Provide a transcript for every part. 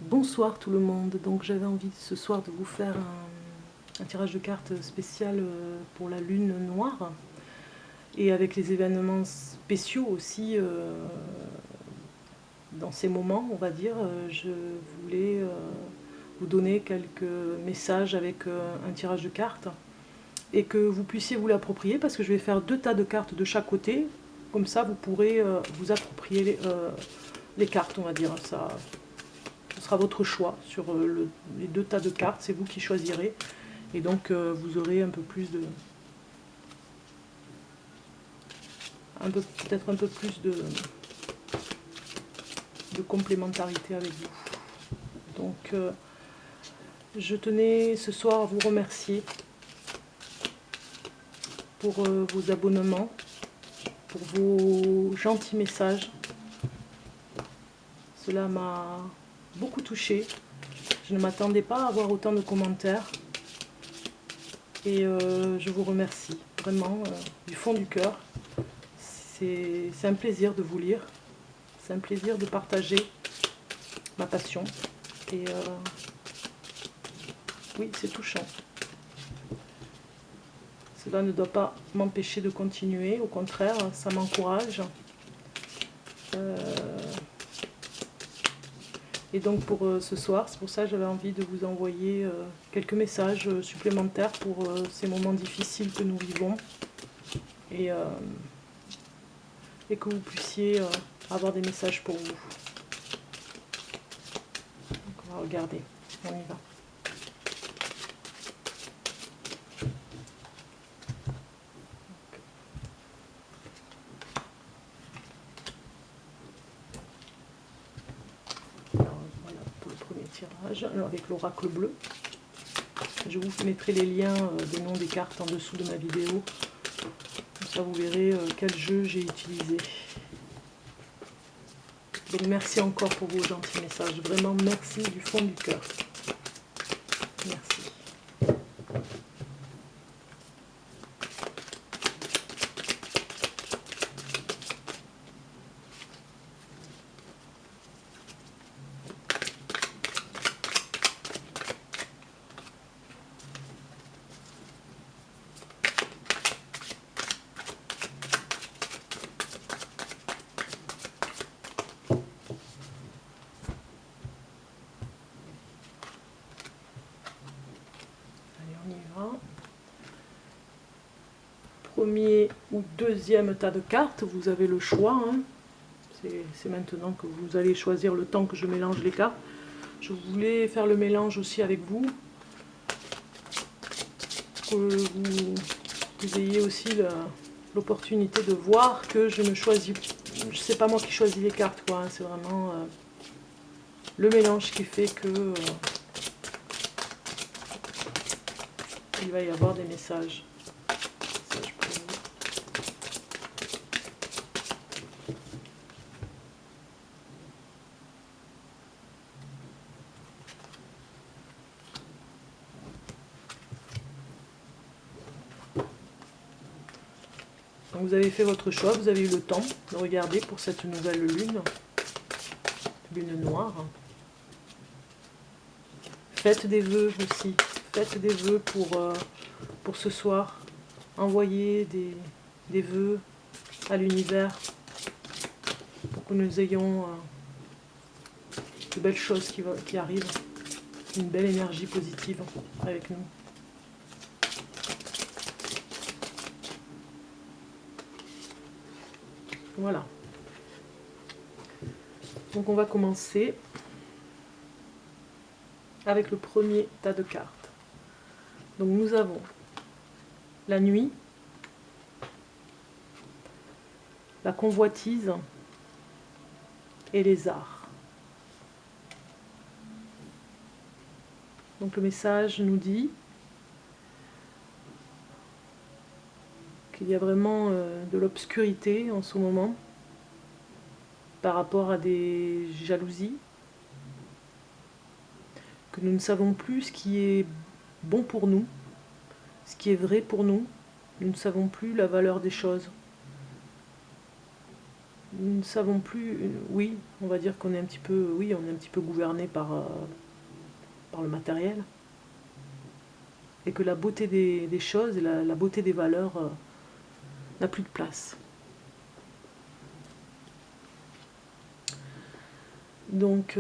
Bonsoir tout le monde, donc j'avais envie ce soir de vous faire un tirage de cartes spécial pour la lune noire et avec les événements spéciaux aussi dans ces moments, on va dire, je voulais vous donner quelques messages avec un tirage de cartes et que vous puissiez vous l'approprier parce que je vais faire 2 tas de cartes de chaque côté, comme ça vous pourrez vous approprier les cartes, on va dire, ça. Ce sera votre choix sur les 2 tas de cartes, c'est vous qui choisirez. Et donc vous aurez un peu plus de... peut-être un peu plus de complémentarité avec vous. Donc je tenais ce soir à vous remercier pour vos abonnements, pour vos gentils messages. Cela m'a beaucoup touchée. Je ne m'attendais pas à avoir autant de commentaires. Et je vous remercie vraiment du fond du cœur. C'est un plaisir de vous lire. C'est un plaisir de partager ma passion. Et oui, c'est touchant. Cela ne doit pas m'empêcher de continuer. Au contraire, ça m'encourage. Et donc pour ce soir, c'est pour ça que j'avais envie de vous envoyer quelques messages supplémentaires pour ces moments difficiles que nous vivons. Et que vous puissiez avoir des messages pour vous. Donc on va regarder, on y va. Alors, voilà pour le premier tirage. Alors, avec l'oracle bleu, je vous mettrai les liens des noms des cartes en dessous de ma vidéo. Comme ça vous verrez quel jeu j'ai utilisé. Donc merci encore pour vos gentils messages. Vraiment merci du fond du cœur. Merci. Premier ou deuxième tas de cartes, vous avez le choix. Hein. C'est maintenant que vous allez choisir le temps que je mélange les cartes. Je voulais faire le mélange aussi avec vous, que vous ayez aussi l'opportunité de voir que je ne choisis, c'est pas moi qui choisis les cartes, quoi. Hein. C'est vraiment le mélange qui fait que il va y avoir des messages. Donc vous avez fait votre choix, vous avez eu le temps de regarder pour cette nouvelle lune noire. Faites des vœux aussi, faites des vœux pour ce soir. Envoyez des vœux à l'univers pour que nous ayons de belles choses qui arrivent, une belle énergie positive avec nous. Voilà. Donc on va commencer avec le premier tas de cartes. Donc nous avons la nuit, la convoitise et les arts. Donc le message nous dit qu'il y a vraiment de l'obscurité en ce moment par rapport à des jalousies, que nous ne savons plus ce qui est bon pour nous, ce qui est vrai pour nous, nous ne savons plus la valeur des choses. nous ne savons plus, oui, on va dire qu'on est un petit peu, oui, on est un petit peu gouverné par le matériel, et que la beauté des choses et la beauté des valeurs n'a plus de place. Donc,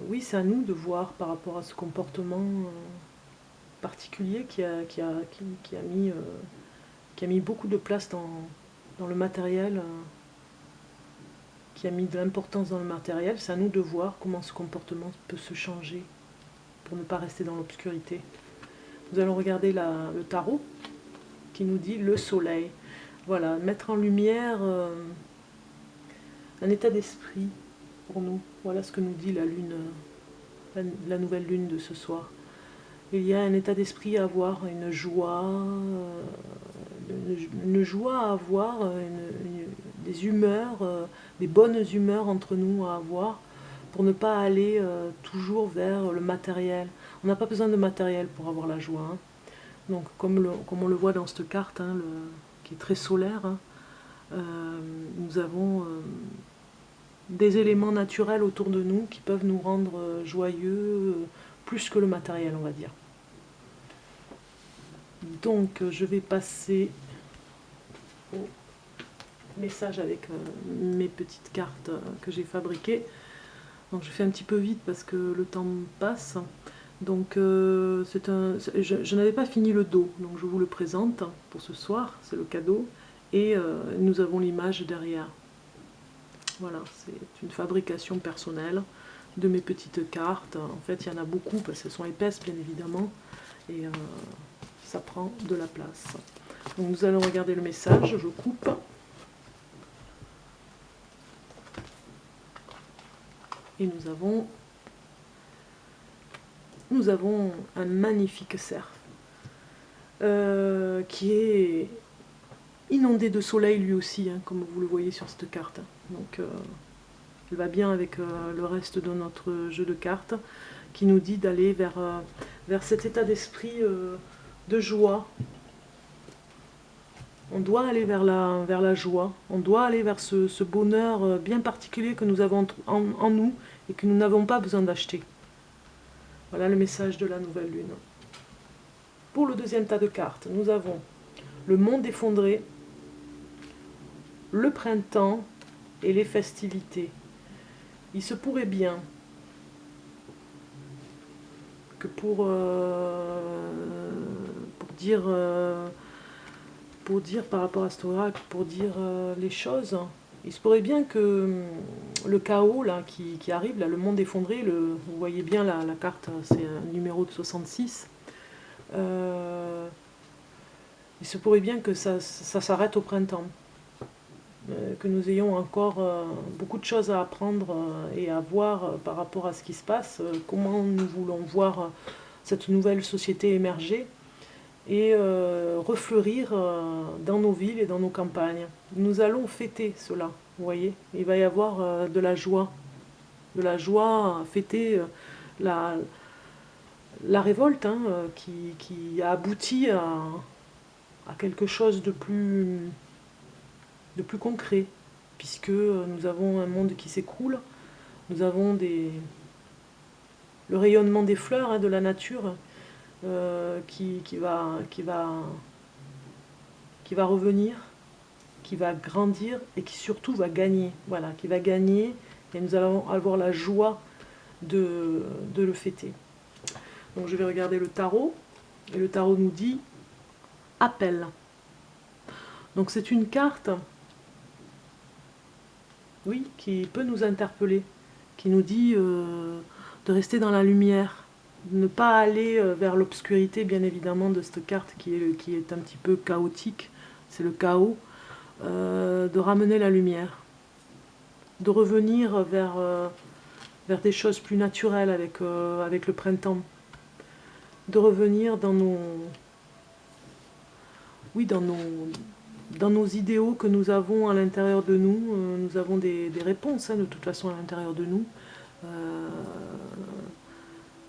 oui, c'est à nous de voir par rapport à ce comportement particulier qui a mis beaucoup de place dans le matériel, qui a mis de l'importance dans le matériel. C'est à nous de voir comment ce comportement peut se changer pour ne pas rester dans l'obscurité. Nous allons regarder le tarot qui nous dit le soleil. Voilà, mettre en lumière un état d'esprit pour nous. Voilà ce que nous dit la lune, la nouvelle lune de ce soir. Il y a un état d'esprit à avoir, une joie à avoir, des humeurs, des bonnes humeurs entre nous à avoir, pour ne pas aller toujours vers le matériel. On n'a pas besoin de matériel pour avoir la joie, hein. Donc comme on le voit dans cette carte, hein, qui est très solaire, hein, nous avons des éléments naturels autour de nous qui peuvent nous rendre joyeux, plus que le matériel, on va dire. Donc je vais passer au message avec mes petites cartes que j'ai fabriquées. Donc je fais un petit peu vite parce que le temps passe. Donc je n'avais pas fini le dos, donc je vous le présente pour ce soir, c'est le cadeau. Et nous avons l'image derrière. Voilà, c'est une fabrication personnelle de mes petites cartes. En fait, il y en a beaucoup parce qu'elles sont épaisses, bien évidemment. Et ça prend de la place. Donc nous allons regarder le message, je coupe. Et nous avons un magnifique cerf qui est inondé de soleil lui aussi, hein, comme vous le voyez sur cette carte. Donc elle va bien avec le reste de notre jeu de cartes, qui nous dit d'aller vers cet état d'esprit de joie. On doit aller vers la joie, on doit aller vers ce bonheur bien particulier que nous avons en nous et que nous n'avons pas besoin d'acheter. Voilà le message de la nouvelle lune. Pour le deuxième tas de cartes, nous avons le monde effondré, le printemps et les festivités. Il se pourrait bien que pour dire par rapport à cet oracle, pour dire les choses, il se pourrait bien que le chaos là, qui arrive, là, le monde effondré, vous voyez bien la carte, c'est un numéro de 66, il se pourrait bien que ça s'arrête au printemps, que nous ayons encore beaucoup de choses à apprendre et à voir par rapport à ce qui se passe, comment nous voulons voir cette nouvelle société émerger et refleurir dans nos villes et dans nos campagnes. Nous allons fêter cela, vous voyez. Il va y avoir de la joie à fêter la révolte, hein, qui a abouti à quelque chose de plus concret, puisque nous avons un monde qui s'écroule, nous avons le rayonnement des fleurs, hein, de la nature, qui va revenir, qui va grandir et qui surtout va gagner. Voilà, qui va gagner, et nous allons avoir la joie de le fêter. Donc je vais regarder le tarot, et le tarot nous dit appel. Donc c'est une carte, oui, qui peut nous interpeller, qui nous dit de rester dans la lumière, de ne pas aller vers l'obscurité, bien évidemment, de cette carte qui est un petit peu chaotique, c'est le chaos, de ramener la lumière, de revenir vers des choses plus naturelles avec le printemps, de revenir dans nos idéaux que nous avons à l'intérieur de nous. Nous avons des réponses, hein, de toute façon, à l'intérieur de nous.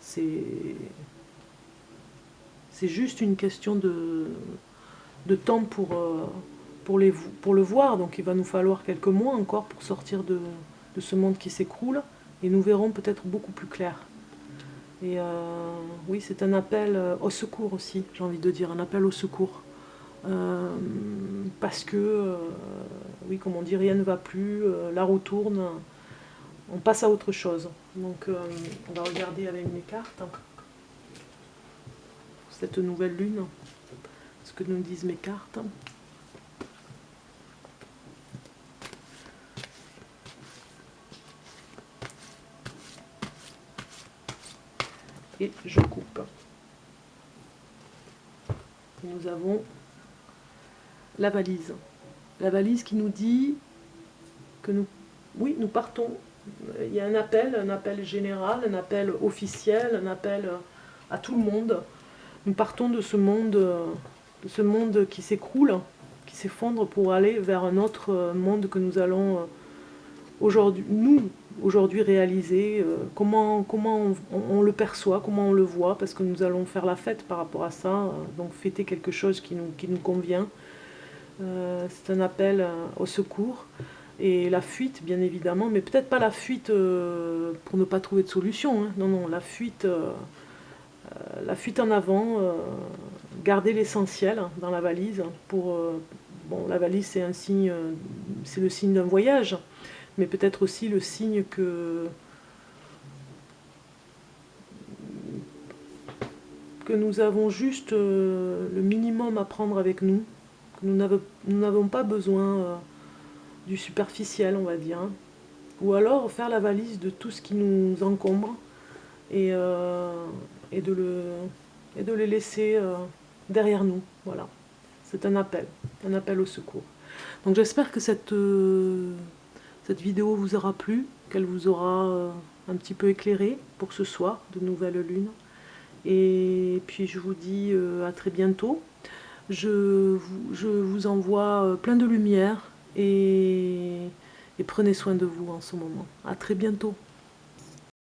C'est juste une question de temps pour le voir, donc il va nous falloir quelques mois encore pour sortir de ce monde qui s'écroule, et nous verrons peut-être beaucoup plus clair. Et oui, c'est un appel au secours aussi, j'ai envie de dire, un appel au secours. Parce que, oui, comme on dit, rien ne va plus, la roue tourne, on passe à autre chose. Donc on va regarder avec mes cartes cette nouvelle lune, ce que nous disent mes cartes. Et je coupe. Et nous avons la valise. La valise qui nous dit que nous partons. Il y a un appel général, un appel officiel, un appel à tout le monde. Nous partons de ce monde qui s'écroule, qui s'effondre pour aller vers un autre monde que nous allons aujourd'hui réaliser, comment on le perçoit, comment on le voit, parce que nous allons faire la fête par rapport à ça, donc fêter quelque chose qui nous convient. C'est un appel au secours et la fuite, bien évidemment, mais peut-être pas la fuite pour ne pas trouver de solution, hein. Non, la fuite en avant, garder l'essentiel dans la valise. Bon, la valise, c'est un signe, c'est le signe d'un voyage, mais peut-être aussi le signe que nous avons juste le minimum à prendre avec nous, que nous n'avons pas besoin du superficiel, on va dire, hein. Ou alors faire la valise de tout ce qui nous encombre et de le laisser derrière nous. Voilà, c'est un appel au secours. Donc j'espère que cette vidéo vous aura plu, qu'elle vous aura un petit peu éclairé pour ce soir de nouvelle lune. Et puis je vous dis à très bientôt. Je vous envoie plein de lumière et prenez soin de vous en ce moment. À très bientôt.